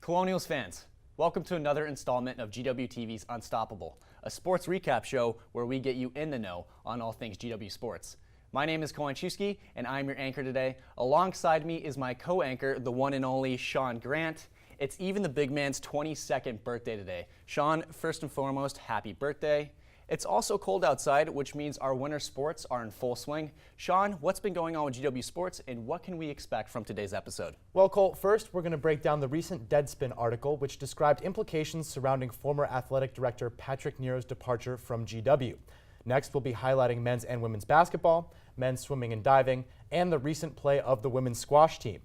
Colonials fans, welcome to another installment of GWTV's Unstoppable, a sports recap show where we get you in the know on all things GW sports. My name is Colin Chusky, and I'm your anchor today. Alongside me is my co-anchor, the one and only Sean Grant. It's even the big man's 22nd birthday today. Sean, first and foremost, happy birthday. It's also cold outside, which means our winter sports are in full swing. Sean, what's been going on with GW Sports, and what can we expect from today's episode? Well, Cole, first we're going to break down the recent Deadspin article, which described implications surrounding former athletic director Patrick Nero's departure from GW. Next, we'll be highlighting men's and women's basketball, men's swimming and diving, and the recent play of the women's squash team.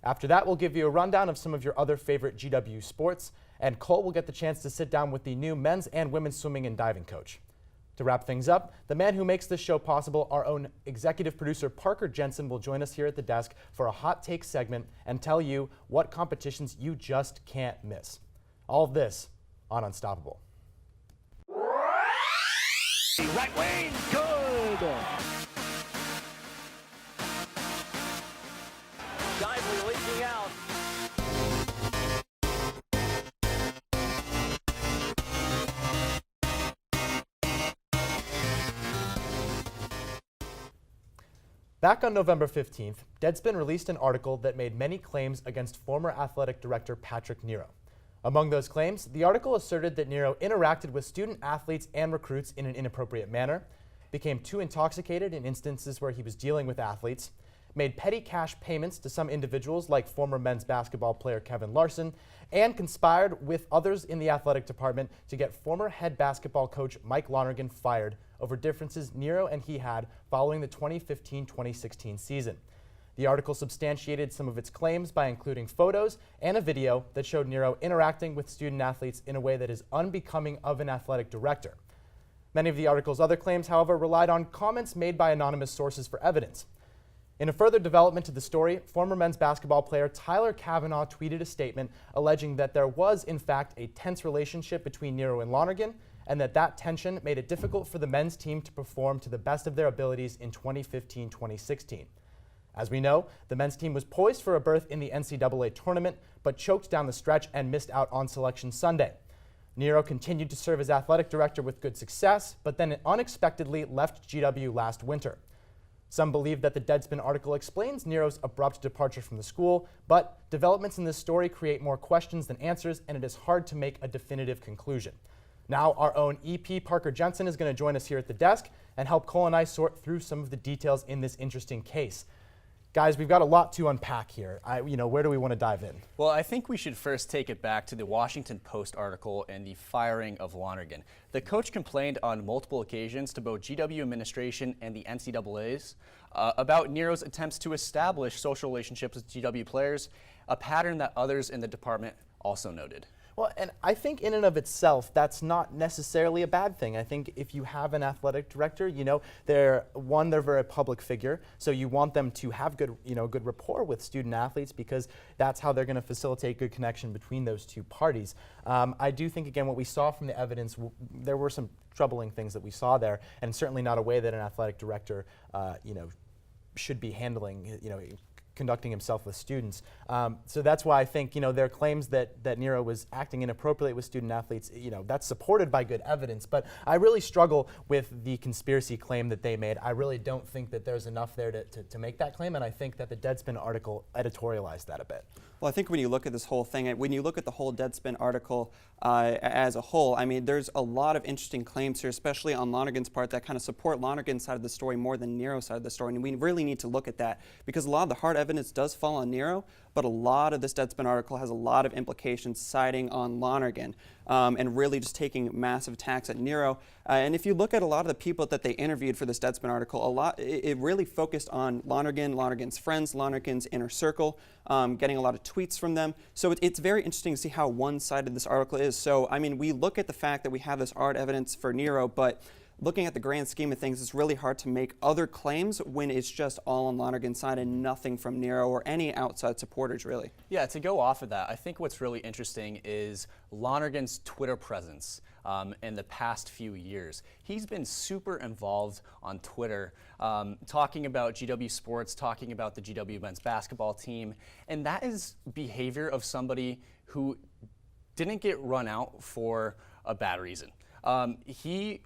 After that, we'll give you a rundown of some of your other favorite GW sports, and Cole will get the chance to sit down with the new men's and women's swimming and diving coach. To wrap things up, the man who makes this show possible, our own executive producer Parker Jensen, will join us here at the desk for a hot take segment and tell you what competitions you just can't miss. All of this on Unstoppable. Right wing, good. Dively leaking out. Back on November 15th, Deadspin released an article that made many claims against former athletic director Patrick Nero. Among those claims, the article asserted that Nero interacted with student athletes and recruits in an inappropriate manner, became too intoxicated in instances where he was dealing with athletes, made petty cash payments to some individuals like former men's basketball player Kevin Larson, and conspired with others in the athletic department to get former head basketball coach Mike Lonergan fired over differences Nero and he had following the 2015-2016 season. The article substantiated some of its claims by including photos and a video that showed Nero interacting with student athletes in a way that is unbecoming of an athletic director. Many of the article's other claims, however, relied on comments made by anonymous sources for evidence. In a further development to the story, former men's basketball player Tyler Kavanaugh tweeted a statement alleging that there was, in fact, a tense relationship between Nero and Lonergan, and that tension made it difficult for the men's team to perform to the best of their abilities in 2015-2016. As we know, the men's team was poised for a berth in the NCAA tournament, but choked down the stretch and missed out on Selection Sunday. Nero continued to serve as athletic director with good success, but then unexpectedly left GW last winter. Some believe that the Deadspin article explains Nero's abrupt departure from the school, but developments in this story create more questions than answers, and it is hard to make a definitive conclusion. Now, our own EP, Parker Jensen, is going to join us here at the desk and help Cole and I sort through some of the details in this interesting case. Guys, we've got a lot to unpack here. Where do we want to dive in? Well, I think we should first take it back to the Washington Post article and the firing of Lonergan. The coach complained on multiple occasions to both GW administration and the NCAAs about Nero's attempts to establish social relationships with GW players, a pattern that others in the department also noted. Well, and I think in and of itself, that's not necessarily a bad thing. I think if you have an athletic director, they're a very public figure, so you want them to have good rapport with student athletes because that's how they're going to facilitate good connection between those two parties. I do think, again, what we saw from the evidence, there were some troubling things that we saw there, and certainly not a way that an athletic director, should be handling, conducting himself with students. So that's why I think, there are claims that Nero was acting inappropriately with student athletes, that's supported by good evidence. But I really struggle with the conspiracy claim that they made. I really don't think that there's enough there to make that claim, and I think that the Deadspin article editorialized that a bit. Well, I think when you look at this whole thing, when you look at the whole Deadspin article as a whole, I mean, there's a lot of interesting claims here, especially on Lonergan's part, that kind of support Lonergan's side of the story more than Nero's side of the story. And we really need to look at that because a lot of the hard evidence does fall on Nero, but a lot of this Deadspin article has a lot of implications siding on Lonergan and really just taking massive attacks at Nero. And if you look at a lot of the people that they interviewed for this Deadspin article, it really focused on Lonergan, Lonergan's friends, Lonergan's inner circle, getting a lot of tweets from them. So it's very interesting to see how one-sided this article is. So, I mean, we look at the fact that we have this hard evidence for Nero, but looking at the grand scheme of things, it's really hard to make other claims when it's just all on Lonergan's side and nothing from Nero or any outside supporters, really. Yeah, to go off of that, I think what's really interesting is Lonergan's Twitter presence in the past few years. He's been super involved on Twitter, talking about GW sports, talking about the GW men's basketball team, and that is behavior of somebody who didn't get run out for a bad reason. He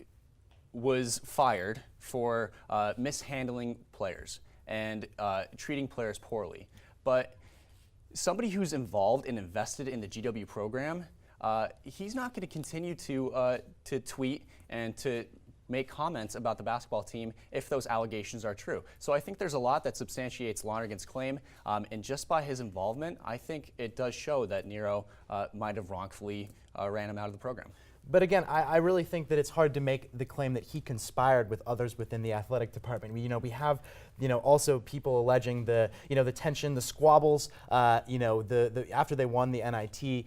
was fired for mishandling players and treating players poorly. But somebody who's involved and invested in the GW program, he's not going to continue to tweet and to make comments about the basketball team if those allegations are true. So I think there's a lot that substantiates Lonergan's claim, and just by his involvement, I think it does show that Nero might have wrongfully ran him out of the program. But again, I really think that it's hard to make the claim that he conspired with others within the athletic department. We have, also people alleging the tension, the squabbles, after they won the NIT,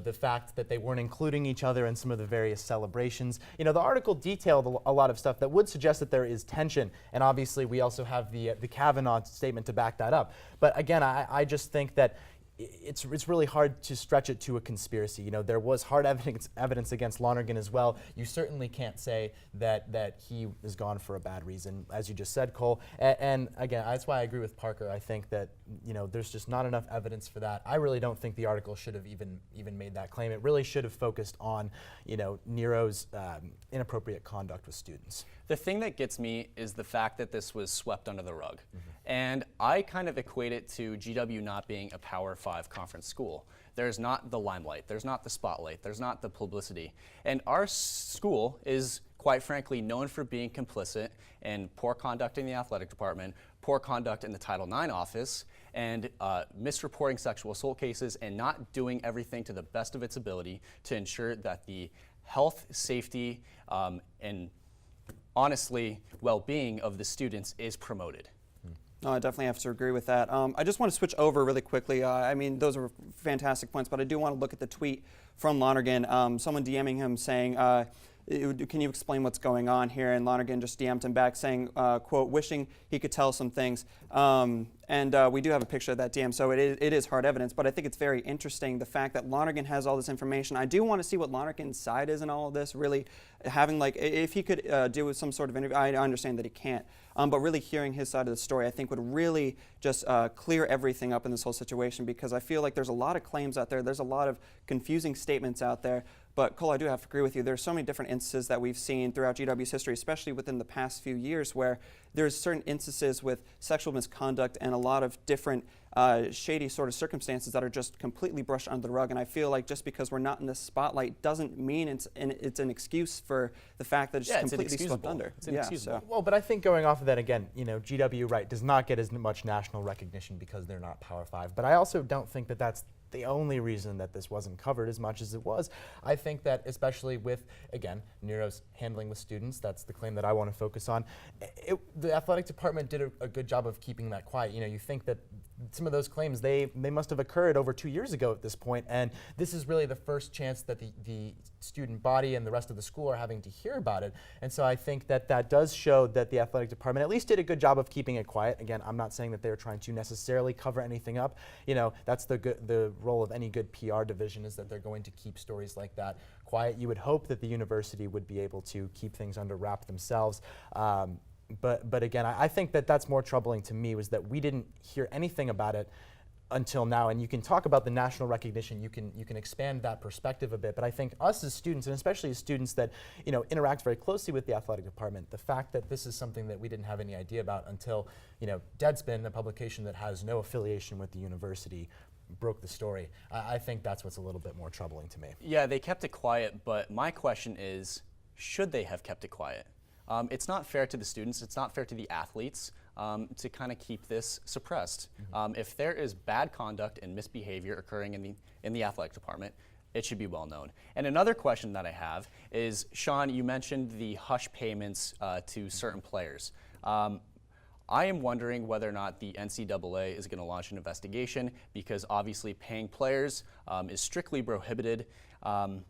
the fact that they weren't including each other in some of the various celebrations. The article detailed a lot of stuff that would suggest that there is tension, and obviously we also have the Kavanaugh statement to back that up. But again, I just think that it's really hard to stretch it to a conspiracy. There was hard evidence against Lonergan as well. You certainly can't say that he is gone for a bad reason, as you just said, Cole. And again, that's why I agree with Parker. I think that there's just not enough evidence for that. I really don't think the article should have even made that claim. It really should have focused on Nero's inappropriate conduct with students. The thing that gets me is the fact that this was swept under the rug. And I kind of equate it to GW not being a Power 5 conference school. There's not the limelight, there's not the spotlight, there's not the publicity. And our school is, quite frankly, known for being complicit in poor conduct in the athletic department, poor conduct in the Title IX office, and misreporting sexual assault cases, and not doing everything to the best of its ability to ensure that the health, safety, and honestly, well-being of the students is promoted. No, I definitely have to agree with that. I just want to switch over really quickly. I mean, those are fantastic points, but I do want to look at the tweet from Lonergan. Someone DMing him saying, can you explain what's going on here? And Lonergan just DM'd him back saying, quote, wishing he could tell some things. And we do have a picture of that DM, so it is hard evidence, but I think it's very interesting, the fact that Lonergan has all this information. I do want to see what Lonergan's side is in all of this, really having, if he could do some sort of interview. I understand that he can't, but really hearing his side of the story, I think would really just clear everything up in this whole situation, because I feel like there's a lot of claims out there, there's a lot of confusing statements out there. But Cole, I do have to agree with you. There's so many different instances that we've seen throughout GW's history, especially within the past few years, where there's certain instances with sexual misconduct and a lot of different shady sort of circumstances that are just completely brushed under the rug. And I feel like just because we're not in the spotlight doesn't mean it's an excuse for the fact that it's just completely swept under. It's inexcusable. Well, but I think going off of that again, GW, right, does not get as much national recognition because they're not Power 5. But I also don't think that that's the only reason that this wasn't covered as much as it was. I think that especially with, again, Nero's handling with students, that's the claim that I want to focus on. The athletic department did a good job of keeping that quiet. You think that some of those claims, they must have occurred over 2 years ago at this point, and this is really the first chance that the student body and the rest of the school are having to hear about it. And so I think that does show that the athletic department at least did a good job of keeping it quiet. Again, I'm not saying that they're trying to necessarily cover anything up. That's the role of any good PR division, is that they're going to keep stories like that quiet. You would hope that the university would be able to keep things under wrap themselves. But again, I think that that's more troubling to me, was that we didn't hear anything about it until now. And you can talk about the national recognition, you can expand that perspective a bit, but I think us as students, and especially as students that interact very closely with the athletic department, the fact that this is something that we didn't have any idea about until Deadspin, a publication that has no affiliation with the university, broke the story. I think that's what's a little bit more troubling to me. Yeah, they kept it quiet, but my question is, should they have kept it quiet? It's not fair to the students, it's not fair to the athletes to kind of keep this suppressed. If there is bad conduct and misbehavior occurring in the athletic department, it should be well known. And another question that I have is, Sean, you mentioned the hush payments to certain players. I am wondering whether or not the NCAA is going to launch an investigation, because obviously paying players is strictly prohibited.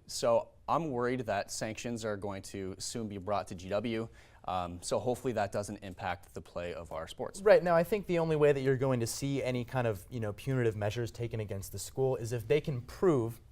So I'm worried that sanctions are going to soon be brought to GW. So hopefully that doesn't impact the play of our sports. Right. Now, I think the only way that you're going to see any kind of, punitive measures taken against the school is if they can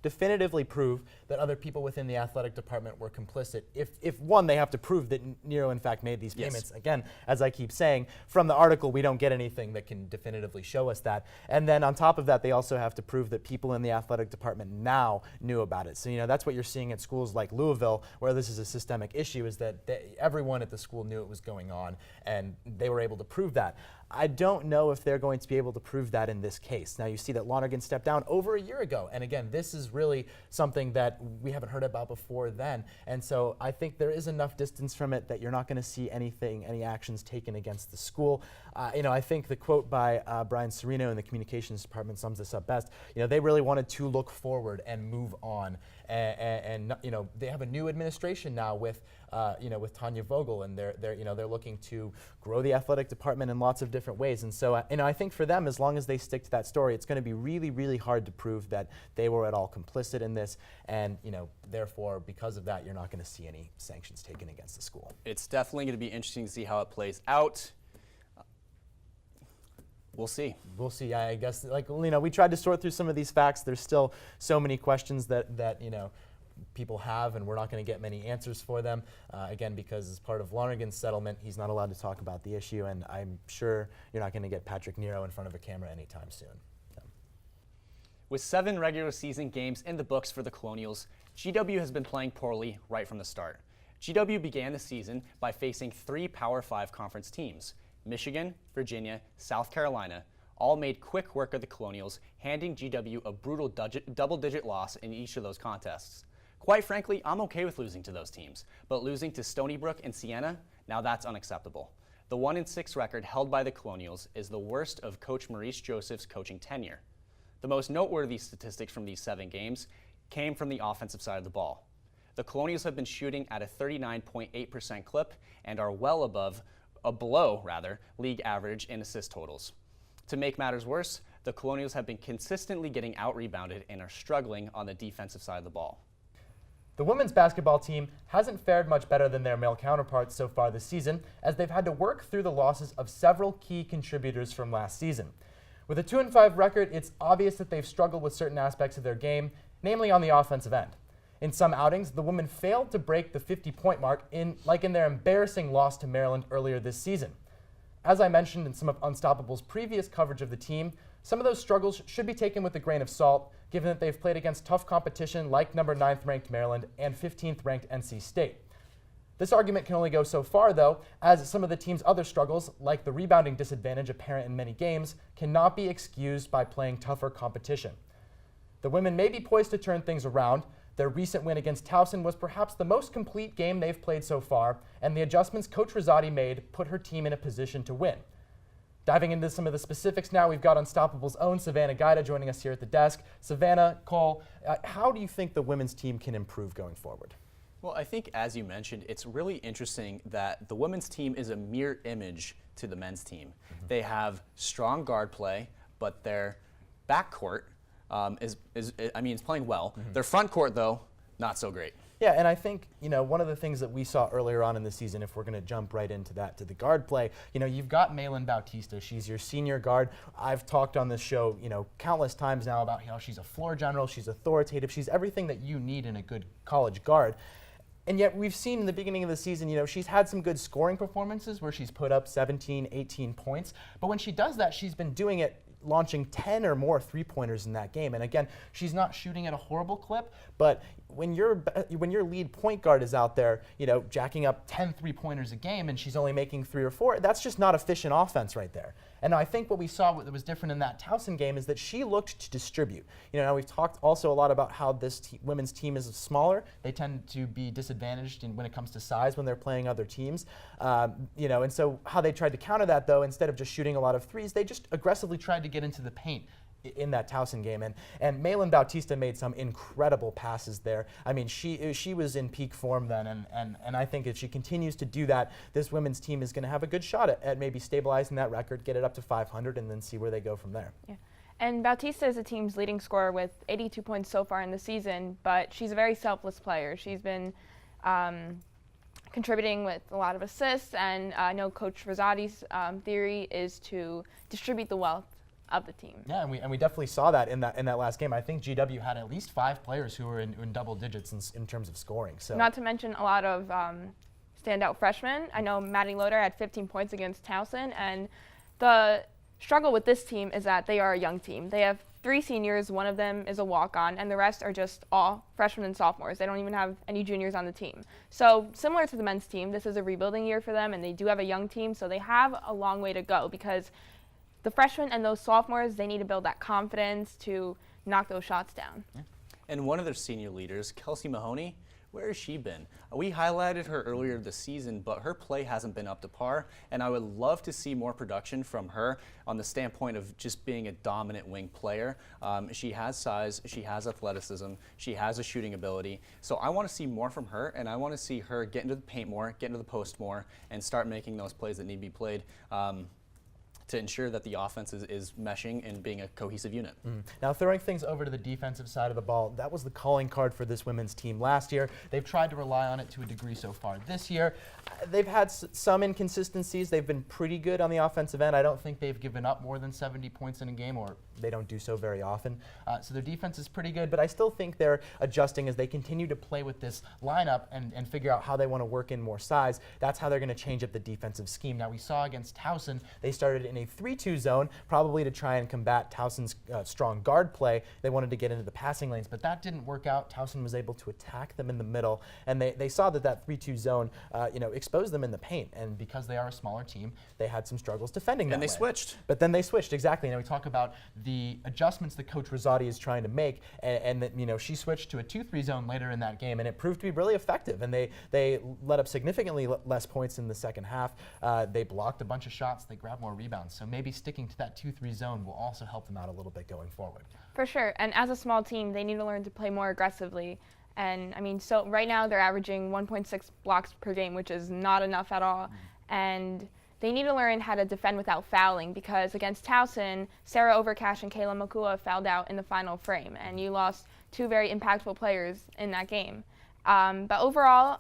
definitively prove that other people within the athletic department were complicit. If one, they have to prove that Nero in fact made these payments. Yes. Again, as I keep saying, from the article we don't get anything that can definitively show us that. And then on top of that, they also have to prove that people in the athletic department now knew about it. So that's what you're seeing at schools like Louisville, where this is a systemic issue, is that everyone at the school knew it was going on, and they were able to prove that. I don't know if they're going to be able to prove that in this case. Now, you see that Lonergan stepped down over a year ago, and again, this is really something that we haven't heard about before then, and so I think there is enough distance from it that you're not going to see any actions taken against the school. I think the quote by Brian Serino in the communications department sums this up best. They really wanted to look forward and move on, and they have a new administration now with Tanya Vogel, and they're looking to grow the athletic department in lots of different ways. And so I think for them, as long as they stick to that story, it's going to be really, really hard to prove that they were at all complicit in this. And therefore, because of that, you're not going to see any sanctions taken against the school. It's definitely going to be interesting to see how it plays out. We'll see. We'll see. I guess, we tried to sort through some of these facts. There's still so many questions that people have, and we're not going to get many answers for them. Again, because as part of Lonergan's settlement, he's not allowed to talk about the issue, and I'm sure you're not going to get Patrick Nero in front of a camera anytime soon. So. With 7 regular season games in the books for the Colonials, GW has been playing poorly right from the start. GW began the season by facing 3 Power 5 conference teams. Michigan, Virginia, South Carolina all made quick work of the Colonials, handing GW a brutal double-digit loss in each of those contests. Quite frankly, I'm okay with losing to those teams, but losing to Stony Brook and Siena, now that's unacceptable. The 1-6 record held by the Colonials is the worst of Coach Maurice Joseph's coaching tenure. The most noteworthy statistics from these 7 games came from the offensive side of the ball. The Colonials have been shooting at a 39.8% clip and are below league average in assist totals. To make matters worse, the Colonials have been consistently getting out-rebounded and are struggling on the defensive side of the ball. The women's basketball team hasn't fared much better than their male counterparts so far this season, as they've had to work through the losses of several key contributors from last season. With a 2-5 record, it's obvious that they've struggled with certain aspects of their game, namely on the offensive end. In some outings, the women failed to break the 50-point mark, like in their embarrassing loss to Maryland earlier this season. As I mentioned in some of Unstoppable's previous coverage of the team, some of those struggles should be taken with a grain of salt, given that they've played against tough competition like number 9th ranked Maryland and 15th ranked NC State. This argument can only go so far, though, as some of the team's other struggles, like the rebounding disadvantage apparent in many games, cannot be excused by playing tougher competition. The women may be poised to turn things around. Their recent win against Towson was perhaps the most complete game they've played so far, and the adjustments Coach Rosati made put her team in a position to win. Diving into some of the specifics now, we've got Unstoppable's own Savannah Guida joining us here at the desk. Savannah, Cole, how do you think the women's team can improve going forward? Well, I think, as you mentioned, it's really interesting that the women's team is a mirror image to the men's team. Mm-hmm. They have strong guard play, but their backcourt is playing well. Mm-hmm. Their front court, though, not so great. Yeah, and I think, one of the things that we saw earlier on in the season, if we're going to jump right into that, to the guard play, you've got Malin Bautista. She's your senior guard. I've talked on this show, countless times now about how she's a floor general, she's authoritative, she's everything that you need in a good college guard. And yet we've seen in the beginning of the season, she's had some good scoring performances where she's put up 17, 18 points. But when she does that, she's been doing it launching 10 or more three-pointers in that game. And again, she's not shooting at a horrible clip, but when your lead point guard is out there, jacking up 10 three-pointers a game and she's only making 3 or 4, that's just not efficient offense right there. And I think what we saw that was different in that Towson game is that she looked to distribute. Now we've talked also a lot about how this women's team is smaller. They tend to be disadvantaged when it comes to size when they're playing other teams. And so how they tried to counter that, though, instead of just shooting a lot of threes, they just aggressively tried to get into the paint in that Towson game. And Malin Bautista made some incredible passes there. I mean, she was in peak form then, and I think if she continues to do that, this women's team is going to have a good shot at maybe stabilizing that record, get it up to 500, and then see where they go from there. Yeah. And Bautista is the team's leading scorer with 82 points so far in the season, but she's a very selfless player. She's been contributing with a lot of assists, and I know Coach Rosati's theory is to distribute the wealth of the team. Yeah, and we definitely saw that in that last game. I think GW had at least 5 players who were in double digits in terms of scoring. So not to mention a lot of standout freshmen. I know Maddie Loader had 15 points against Towson, and the struggle with this team is that they are a young team. They have 3 seniors, one of them is a walk-on, and the rest are just all freshmen and sophomores. They don't even have any juniors on the team. So similar to the men's team, this is a rebuilding year for them, and they do have a young team, so they have a long way to go because the freshmen and those sophomores, they need to build that confidence to knock those shots down. Yeah. And one of their senior leaders, Kelsey Mahoney, where has she been? We highlighted her earlier this season, but her play hasn't been up to par, and I would love to see more production from her on the standpoint of just being a dominant wing player. She has size, she has athleticism, she has a shooting ability, so I want to see more from her, and I want to see her get into the paint more, get into the post more, and start making those plays that need to be played to ensure that the offense is meshing and being a cohesive unit. Now, throwing things over to the defensive side of the ball, that was the calling card for this women's team last year. They've tried to rely on it to a degree so far this year. They've had some inconsistencies. They've been pretty good on the offensive end. I don't think they've given up more than 70 points in a game, or they don't do so very often. So their defense is pretty good, but I still think they're adjusting as they continue to play with this lineup and figure out how they want to work in more size. That's how they're going to change up the defensive scheme. Now, we saw against Towson, they started in a 3-2 zone, probably to try and combat Towson's strong guard play. They wanted to get into the passing lanes, but that didn't work out. Towson was able to attack them in the middle, and they saw that 3-2 zone exposed them in the paint, and because they are a smaller team, they had some struggles defending that And they way. switched. But then they switched, exactly. Now we talk about the adjustments that Coach Rosati is trying to make, and that she switched to a 2-3 zone later in that game, and it proved to be really effective, and they let up significantly less points in the second half. They blocked a bunch of shots, they grabbed more rebounds, so maybe sticking to that 2-3 zone will also help them out a little bit going forward. For sure, and as a small team, they need to learn to play more aggressively. And I mean, so right now they're averaging 1.6 blocks per game, which is not enough at all. And they need to learn how to defend without fouling, because against Towson, Sarah Overcash and Kayla Makua fouled out in the final frame, and you lost 2 very impactful players in that game. But overall,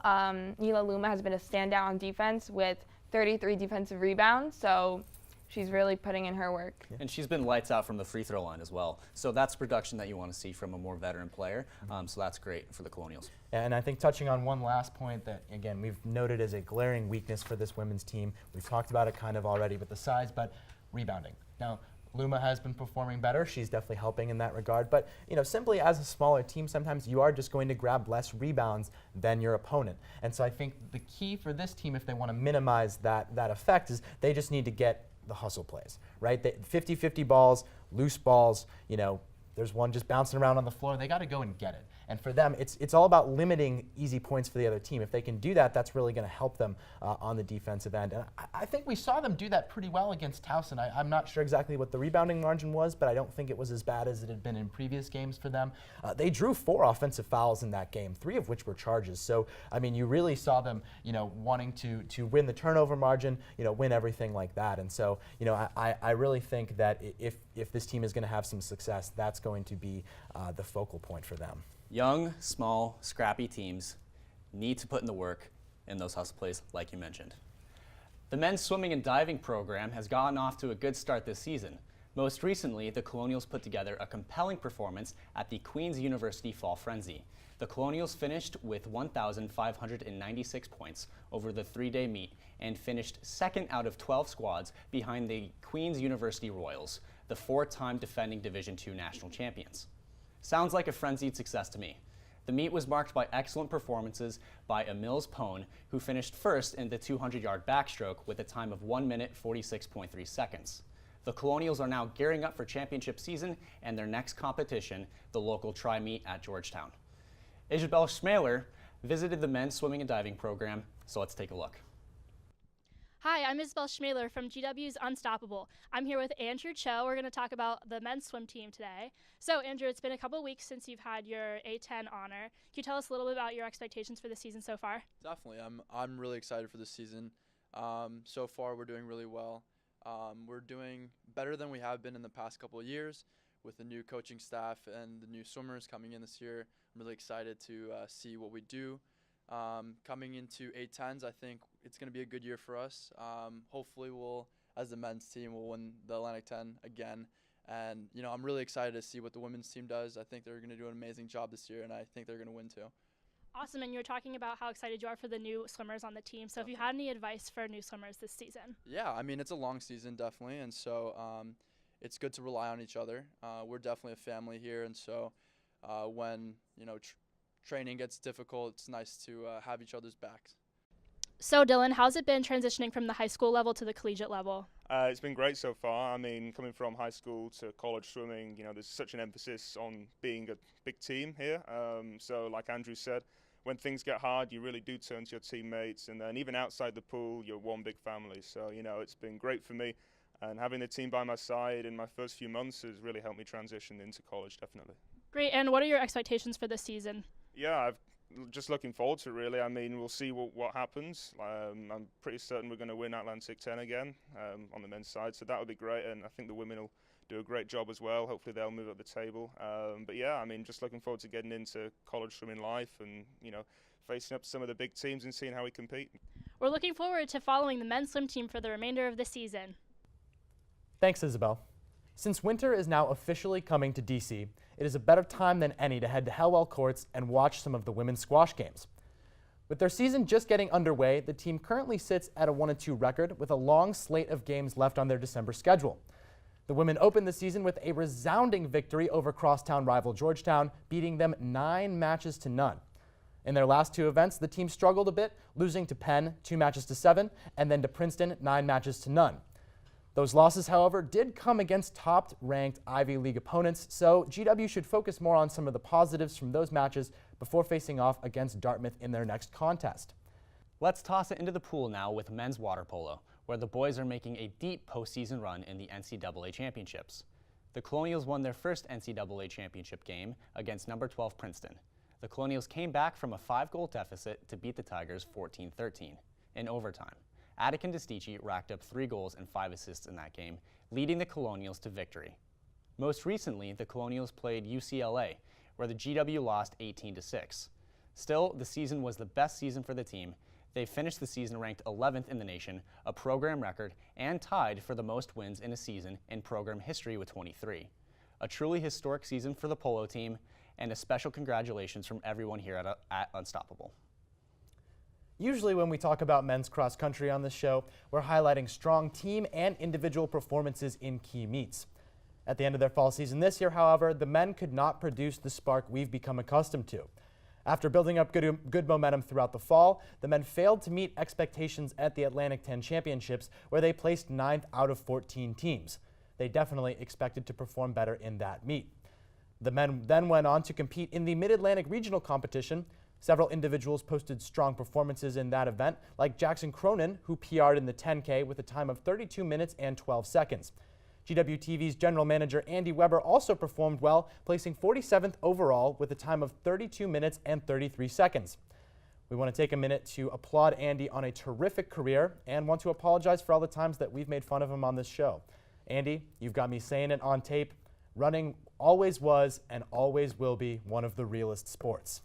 Nila Luma has been a standout on defense with 33 defensive rebounds, so she's really putting in her work. And she's been lights out from the free throw line as well. So that's production that you want to see from a more veteran player. So that's great for the Colonials. And I think touching on one last point that, again, we've noted as a glaring weakness for this women's team, we've talked about it kind of already with the size, but rebounding. Now, Luma has been performing better. She's definitely helping in that regard. But, simply as a smaller team, sometimes you are just going to grab less rebounds than your opponent. And so I think the key for this team, if they want to minimize that effect, is they just need to get the hustle plays, right? 50-50 balls, loose balls, there's one just bouncing around on the floor. They got to go and get it. And for them, it's all about limiting easy points for the other team. If they can do that, that's really going to help them on the defensive end. And I think we saw them do that pretty well against Towson. I'm not sure exactly what the rebounding margin was, but I don't think it was as bad as it had been in previous games for them. They drew 4 offensive fouls in that game, 3 of which were charges. So, I mean, you really saw them, wanting to win the turnover margin, win everything like that. And so, I really think that if this team is going to have some success, that's going to be the focal point for them. Young, small, scrappy teams need to put in the work in those hustle plays like you mentioned. The men's swimming and diving program has gotten off to a good start this season. Most recently, the Colonials put together a compelling performance at the Queen's University Fall Frenzy. The Colonials finished with 1,596 points over the 3-day meet and finished second out of 12 squads behind the Queen's University Royals, the 4-time defending Division II national champions. Sounds like a frenzied success to me. The meet was marked by excellent performances by Emils Pone, who finished first in the 200-yard backstroke with a time of 1 minute 46.3 seconds. The Colonials are now gearing up for championship season and their next competition, the local tri-meet at Georgetown. Isabel Schmaler visited the men's swimming and diving program, so let's take a look. Hi, I'm Isabel Schmaler from GW's Unstoppable. I'm here with Andrew Cho. We're going to talk about the men's swim team today. So, Andrew, it's been a couple weeks since you've had your A10 honor. Can you tell us a little bit about your expectations for the season so far? Definitely. I'm really excited for this season. So far, we're doing really well. We're doing better than we have been in the past couple of years with the new coaching staff and the new swimmers coming in this year. I'm really excited to see what we do. Coming into A10s, I think it's going to be a good year for us. Hopefully we'll, as the men's team, we'll win the Atlantic 10 again. And, I'm really excited to see what the women's team does. I think they're going to do an amazing job this year, and I think they're going to win too. Awesome, and you were talking about how excited you are for the new swimmers on the team. So if you had any advice for new swimmers this season? Yeah, it's a long season, definitely, and so it's good to rely on each other. We're definitely a family here, and so when, training gets difficult, it's nice to have each other's backs. So Dylan, how's it been transitioning from the high school level to the collegiate level? It's been great so far. Coming from high school to college swimming, there's such an emphasis on being a big team here. So like Andrew said, when things get hard, you really do turn to your teammates, and then even outside the pool, you're one big family. So, it's been great for me, and having the team by my side in my first few months has really helped me transition into college, definitely. Great, and what are your expectations for this season? Yeah, I'm just looking forward to it, really. We'll see what happens. I'm pretty certain we're going to win Atlantic 10 again on the men's side, so that would be great, and I think the women will do a great job as well. Hopefully they'll move up the table. But yeah, just looking forward to getting into college swimming life and, facing up some of the big teams and seeing how we compete. We're looking forward to following the men's swim team for the remainder of the season. Thanks, Isabel. Since winter is now officially coming to DC, it is a better time than any to head to Hellwell Courts and watch some of the women's squash games. With their season just getting underway, the team currently sits at a 1-2 record with a long slate of games left on their December schedule. The women opened the season with a resounding victory over crosstown rival Georgetown, beating them 9 matches to none. In their last 2 events, the team struggled a bit, losing to Penn 2 matches to 7, and then to Princeton 9 matches to none. Those losses, however, did come against top-ranked Ivy League opponents, so GW should focus more on some of the positives from those matches before facing off against Dartmouth in their next contest. Let's toss it into the pool now with men's water polo, where the boys are making a deep postseason run in the NCAA championships. The Colonials won their first NCAA championship game against number 12 Princeton. The Colonials came back from a 5-goal deficit to beat the Tigers 14-13 in overtime. Attican Destici racked up 3 goals and 5 assists in that game, leading the Colonials to victory. Most recently, the Colonials played UCLA, where the GW lost 18-6. Still, the season was the best season for the team. They finished the season ranked 11th in the nation, a program record, and tied for the most wins in a season in program history with 23. A truly historic season for the Polo team, and a special congratulations from everyone here at Unstoppable. Usually when we talk about men's cross country on this show, we're highlighting strong team and individual performances in key meets. At the end of their fall season this year, however, the men could not produce the spark we've become accustomed to. After building up good momentum throughout the fall, the men failed to meet expectations at the Atlantic 10 Championships, where they placed 9th out of 14 teams. They definitely expected to perform better in that meet. The men then went on to compete in the Mid-Atlantic Regional Competition. Several individuals posted strong performances in that event, like Jackson Cronin, who PR'd in the 10K with a time of 32 minutes and 12 seconds. GWTV's general manager Andy Weber also performed well, placing 47th overall with a time of 32 minutes and 33 seconds. We want to take a minute to applaud Andy on a terrific career and want to apologize for all the times that we've made fun of him on this show. Andy, you've got me saying it on tape. Running always was and always will be one of the realest sports.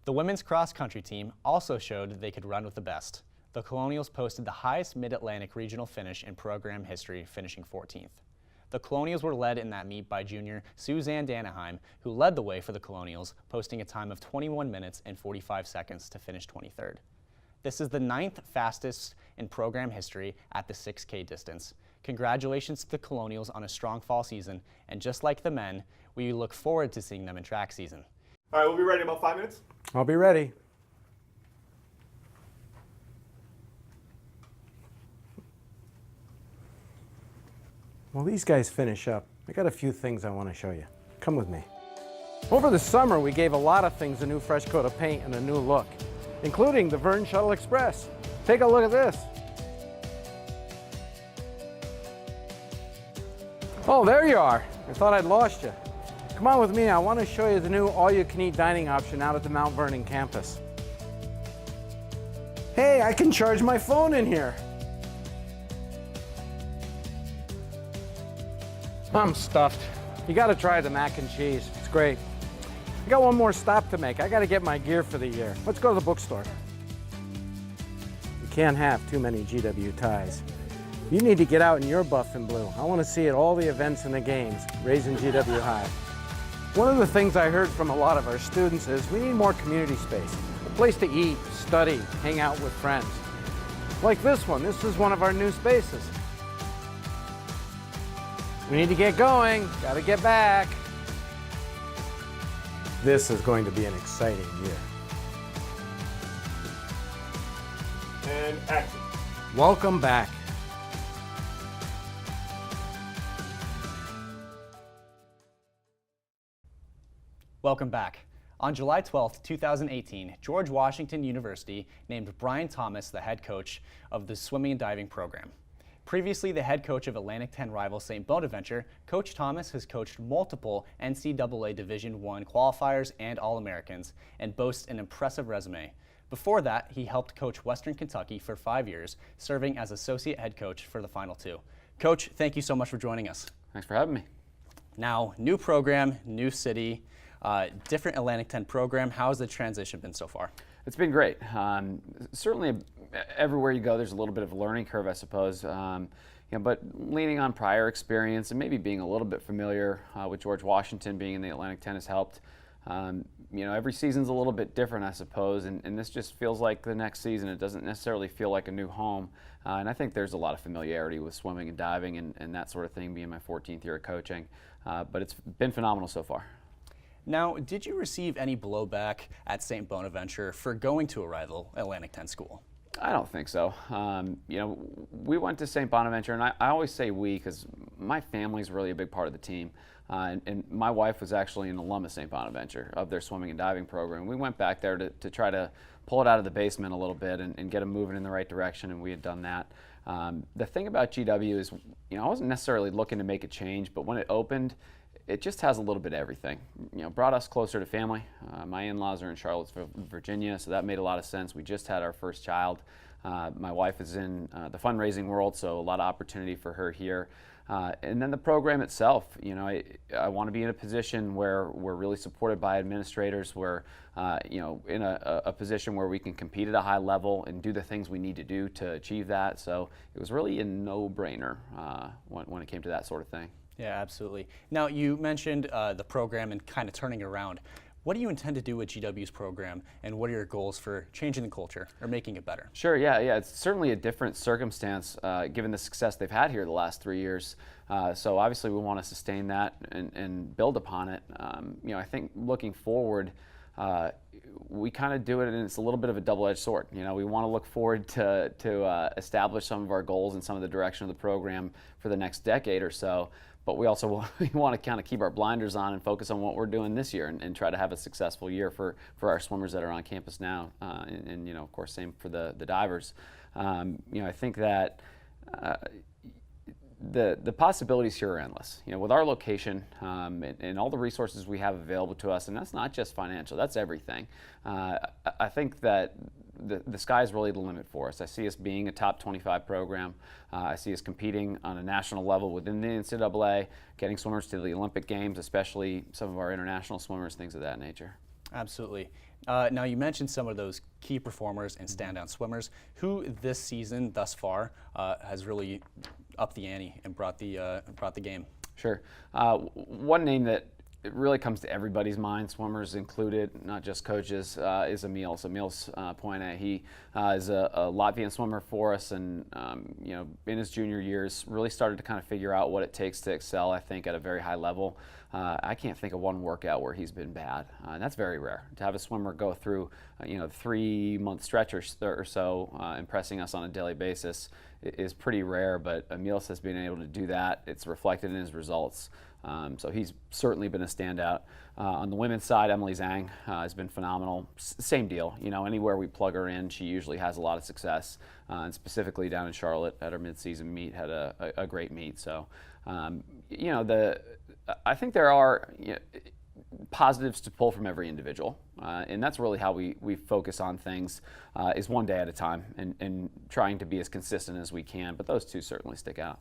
The women's cross-country team also showed they could run with the best. The Colonials posted the highest Mid-Atlantic regional finish in program history, finishing 14th. The Colonials were led in that meet by junior Suzanne Danaheim, who led the way for the Colonials, posting a time of 21 minutes and 45 seconds to finish 23rd. This is the 9th fastest in program history at the 6K distance. Congratulations to the Colonials on a strong fall season, and just like the men, we look forward to seeing them in track season. All right, we'll be ready in about 5 minutes. I'll be ready. While these guys finish up, I got a few things I want to show you. Come with me. Over the summer, we gave a lot of things a new fresh coat of paint and a new look, including the Vern Shuttle Express. Take a look at this. Oh, there you are. I thought I'd lost you. Come on with me. I want to show you the new all-you-can-eat dining option out at the Mount Vernon campus. Hey, I can charge my phone in here. I'm stuffed. You got to try the mac and cheese. It's great. I got one more stop to make. I got to get my gear for the year. Let's go to the bookstore. You can't have too many GW ties. You need to get out in your buff and blue. I want to see at all the events and the games, raising GW high. One of the things I heard from a lot of our students is we need more community space, a place to eat, study, hang out with friends. Like this one. This is one of our new spaces. We need to get going. Got to get back. This is going to be an exciting year. And action. Welcome back. Welcome back. On July 12, 2018, George Washington University named Brian Thomas the head coach of the swimming and diving program. Previously the head coach of Atlantic 10 rival St. Bonaventure, Coach Thomas has coached multiple NCAA Division I qualifiers and All-Americans and boasts an impressive resume. Before that, he helped coach Western Kentucky for 5 years, serving as associate head coach for the final 2. Coach, thank you so much for joining us. Thanks for having me. Now, new program, new city, different Atlantic 10 program. How has the transition been so far? It's been great. Certainly, everywhere you go, there's a little bit of a learning curve, I suppose. But leaning on prior experience and maybe being a little bit familiar with George Washington being in the Atlantic 10 has helped. Every season's a little bit different, I suppose, and this just feels like the next season. It doesn't necessarily feel like a new home. And I think there's a lot of familiarity with swimming and diving and that sort of thing, being my 14th year of coaching. But it's been phenomenal so far. Now, did you receive any blowback at St. Bonaventure for going to a rival Atlantic 10 school? I don't think so. We went to St. Bonaventure, and I always say we because my family's really a big part of the team. And my wife was actually an alum of St. Bonaventure of their swimming and diving program. We went back there to try to pull it out of the basement a little bit and get them moving in the right direction, and we had done that. The thing about GW is, I wasn't necessarily looking to make a change, but when it opened, it just has a little bit of everything. Brought us closer to family. My in-laws are in Charlottesville, Virginia, so that made a lot of sense. We just had our first child. My wife is in the fundraising world, so a lot of opportunity for her here. And then the program itself, I want to be in a position where we're really supported by administrators, where, in a position where we can compete at a high level and do the things we need to do to achieve that. So it was really a no-brainer when it came to that sort of thing. Yeah, absolutely. Now, you mentioned the program and kind of turning it around. What do you intend to do with GW's program, and what are your goals for changing the culture or making it better? Sure, yeah. It's certainly a different circumstance given the success they've had here the last 3 years. So obviously we want to sustain that and build upon it. I think looking forward, we kind of do it, and it's a little bit of a double-edged sword. We want to look forward to establish some of our goals and some of the direction of the program for the next decade or so. But we also want to kind of keep our blinders on and focus on what we're doing this year and try to have a successful year for our swimmers that are on campus now. And of course, same for the divers. I think that the possibilities here are endless. With our location and all the resources we have available to us, and that's not just financial, that's everything. I think that the sky is really the limit for us. I see us being a top 25 program. I see us competing on a national level within the NCAA, getting swimmers to the Olympic Games, especially some of our international swimmers, things of that nature. Absolutely. Now, you mentioned some of those key performers and standout swimmers. Who this season thus far has really upped the ante and brought the game? Sure. One name that it really comes to everybody's mind, swimmers included, not just coaches, is Emil. So Emil's Pointe. He is a Latvian swimmer for us, and in his junior years, really started to kind of figure out what it takes to excel, I think, at a very high level. I can't think of one workout where he's been bad, and that's very rare. To have a swimmer go through, 3-month stretch or so, impressing us on a daily basis is pretty rare, but Emil has been able to do that. It's reflected in his results. So he's certainly been a standout. On the women's side, Emily Zhang has been phenomenal. Same deal. Anywhere we plug her in, she usually has a lot of success. And specifically down in Charlotte at our mid-season meet, had a great meet. So I think there are positives to pull from every individual, and that's really how we focus on things, is one day at a time and trying to be as consistent as we can, but those two certainly stick out.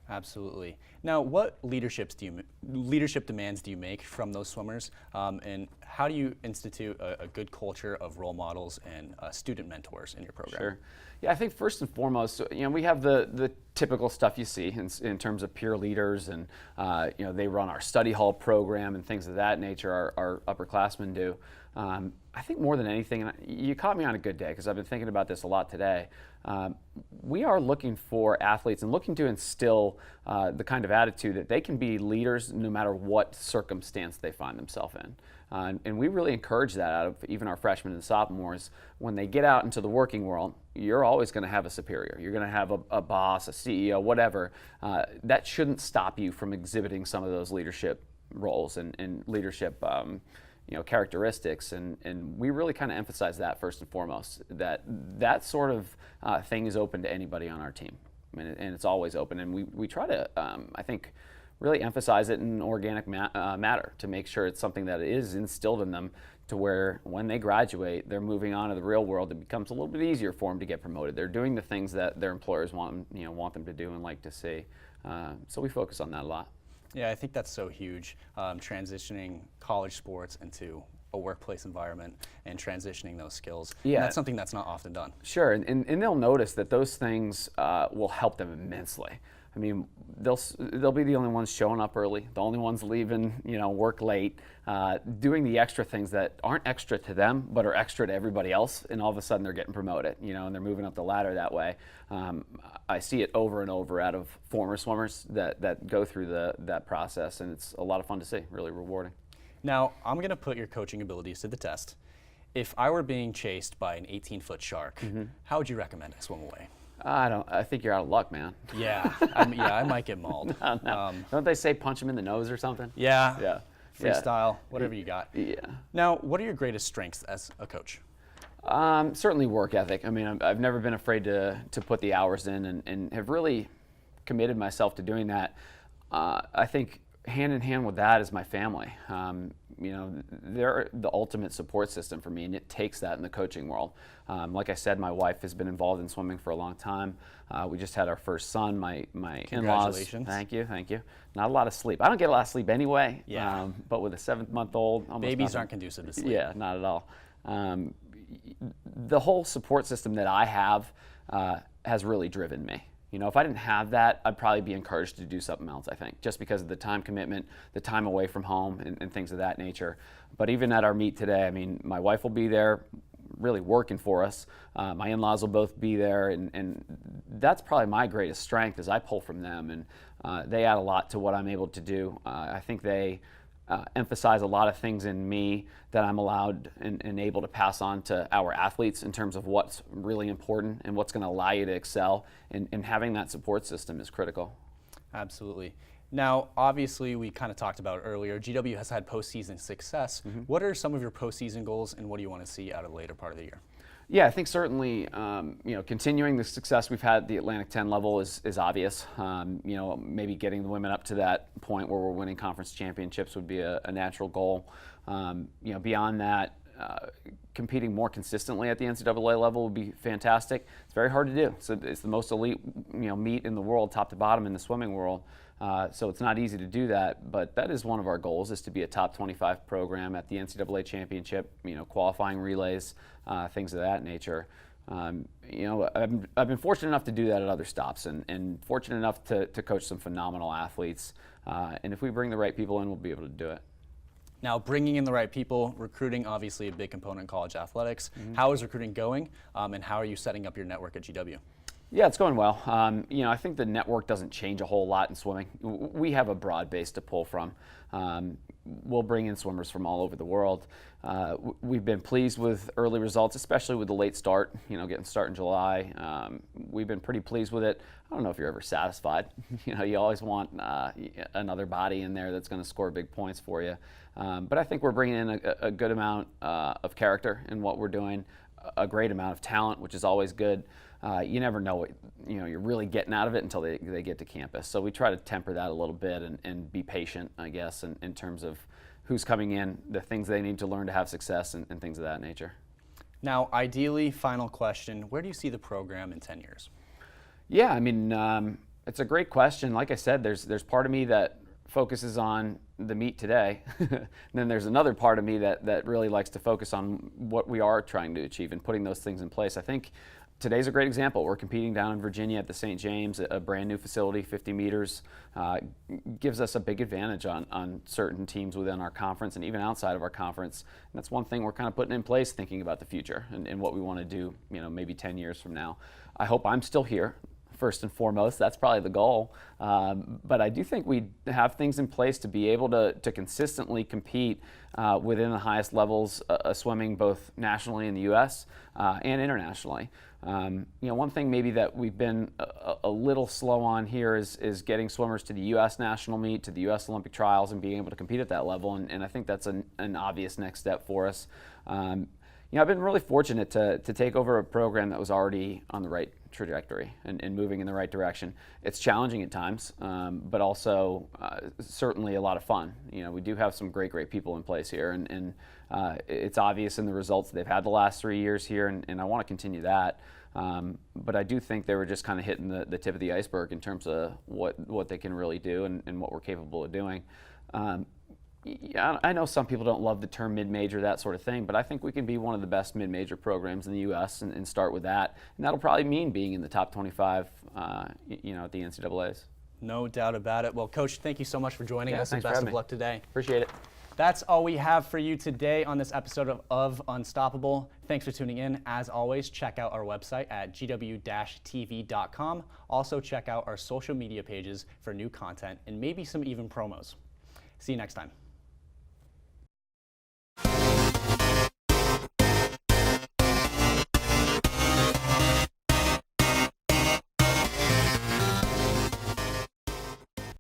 Absolutely. Now, what leadership demands do you make from those swimmers, and how do you institute a good culture of role models and student mentors in your program? Sure. Yeah, I think first and foremost, we have the typical stuff you see in terms of peer leaders, and they run our study hall program and things of that nature. Our upperclassmen do. I think more than anything, and you caught me on a good day because I've been thinking about this a lot today. We are looking for athletes and looking to instill the kind of attitude that they can be leaders no matter what circumstance they find themselves in. And we really encourage that out of even our freshmen and sophomores. When they get out into the working world, you're always going to have a superior. You're going to have a boss, a CEO, whatever. That shouldn't stop you from exhibiting some of those leadership roles and leadership characteristics, and we really kind of emphasize that first and foremost, that sort of thing is open to anybody on our team, and it's always open, and we try to, I think, really emphasize it in an organic matter to make sure it's something that is instilled in them to where when they graduate, they're moving on to the real world. It becomes a little bit easier for them to get promoted. They're doing the things that their employers want them to do and like to see. So we focus on that a lot. Yeah, I think that's so huge, transitioning college sports into a workplace environment and transitioning those skills. Yeah. And that's something that's not often done. Sure, and they'll notice that those things will help them immensely. I mean, they'll be the only ones showing up early, the only ones leaving, work late, doing the extra things that aren't extra to them, but are extra to everybody else, and all of a sudden they're getting promoted, and they're moving up the ladder that way. I see it over and over out of former swimmers that go through that process, and it's a lot of fun to see, really rewarding. Now, I'm going to put your coaching abilities to the test. If I were being chased by an 18-foot shark, how would you recommend I swim away? I think you're out of luck, man. Yeah, I might get mauled. No. Don't they say punch him in the nose or something? Yeah. Yeah. Freestyle, whatever you got. Yeah. Now, what are your greatest strengths as a coach? Certainly work ethic. I mean, I've never been afraid to put the hours in and have really committed myself to doing that. I think hand in hand with that is my family. They're the ultimate support system for me, and it takes that in the coaching world. Like I said, my wife has been involved in swimming for a long time. We just had our first son. My in-laws. Congratulations. Thank you. Not a lot of sleep. I don't get a lot of sleep anyway. Yeah. But with a 7-month-old, babies aren't conducive to sleep. Yeah, not at all. The whole support system that I have has really driven me. If I didn't have that, I'd probably be encouraged to do something else, I think, just because of the time commitment, the time away from home, and things of that nature. But even at our meet today, I mean, my wife will be there really working for us. My in-laws will both be there, and that's probably my greatest strength is I pull from them, and they add a lot to what I'm able to do. I think they emphasize a lot of things in me that I'm allowed and able to pass on to our athletes in terms of what's really important and what's going to allow you to excel, and having that support system is critical. Absolutely. Now, obviously, we kind of talked about earlier, GW has had postseason success. What are some of your postseason goals, and what do you want to see out of the later part of the year? Yeah, I think certainly, continuing the success we've had at the Atlantic 10 level is obvious. Maybe getting the women up to that point where we're winning conference championships would be a natural goal. Beyond that, competing more consistently at the NCAA level would be fantastic. It's very hard to do. So it's the most elite, meet in the world, top to bottom in the swimming world. So it's not easy to do that, but that is one of our goals, is to be a top 25 program at the NCAA championship, qualifying relays, things of that nature. I've been fortunate enough to do that at other stops, and fortunate enough to coach some phenomenal athletes. And if we bring the right people in, we'll be able to do it. Now, bringing in the right people, recruiting obviously a big component in college athletics. How is recruiting going, and how are you setting up your network at GW? Yeah, it's going well. I think the network doesn't change a whole lot in swimming. We have a broad base to pull from. We'll bring in swimmers from all over the world. We've been pleased with early results, especially with the late start, getting started in July. We've been pretty pleased with it. I don't know if you're ever satisfied. You always want another body in there that's going to score big points for you. But I think we're bringing in a good amount of character in what we're doing. a great amount of talent, which is always good. You never know what you're really getting out of it until they get to campus. So we try to temper that a little bit and be patient, I guess, in terms of who's coming in, the things they need to learn to have success, and things of that nature. Now, ideally, final question, where do you see the program in 10 years? Yeah, I mean, it's a great question. Like I said, there's part of me that focuses on the meet today. And then there's another part of me that really likes to focus on what we are trying to achieve and putting those things in place. I think today's a great example. We're competing down in Virginia at the St. James, a brand new facility, 50 meters. Gives us a big advantage on certain teams within our conference and even outside of our conference. And that's one thing we're kind of putting in place, thinking about the future and what we want to do, maybe 10 years from now. I hope I'm still here. First and foremost, that's probably the goal. But I do think we have things in place to be able to consistently compete within the highest levels of swimming, both nationally in the U.S. And internationally. One thing maybe that we've been a little slow on here is getting swimmers to the U.S. national meet, to the U.S. Olympic trials, and being able to compete at that level. And I think that's an obvious next step for us. I've been really fortunate to take over a program that was already on the right trajectory and moving in the right direction. It's challenging at times, but also certainly a lot of fun. We do have some great people in place here, and it's obvious in the results they've had the last 3 years here, and I want to continue that. But I do think they were just kind of hitting the tip of the iceberg in terms of what they can really do and what we're capable of doing. Yeah, I know some people don't love the term mid-major, that sort of thing, but I think we can be one of the best mid-major programs in the U.S. and start with that. And that'll probably mean being in the top 25, at the NCAAs. No doubt about it. Well, Coach, thank you so much for joining us, and thanks for best having of me. luck today. Appreciate it. That's all we have for you today on this episode of Unstoppable. Thanks for tuning in. As always, check out our website at gw-tv.com. Also, check out our social media pages for new content and maybe some even promos. See you next time.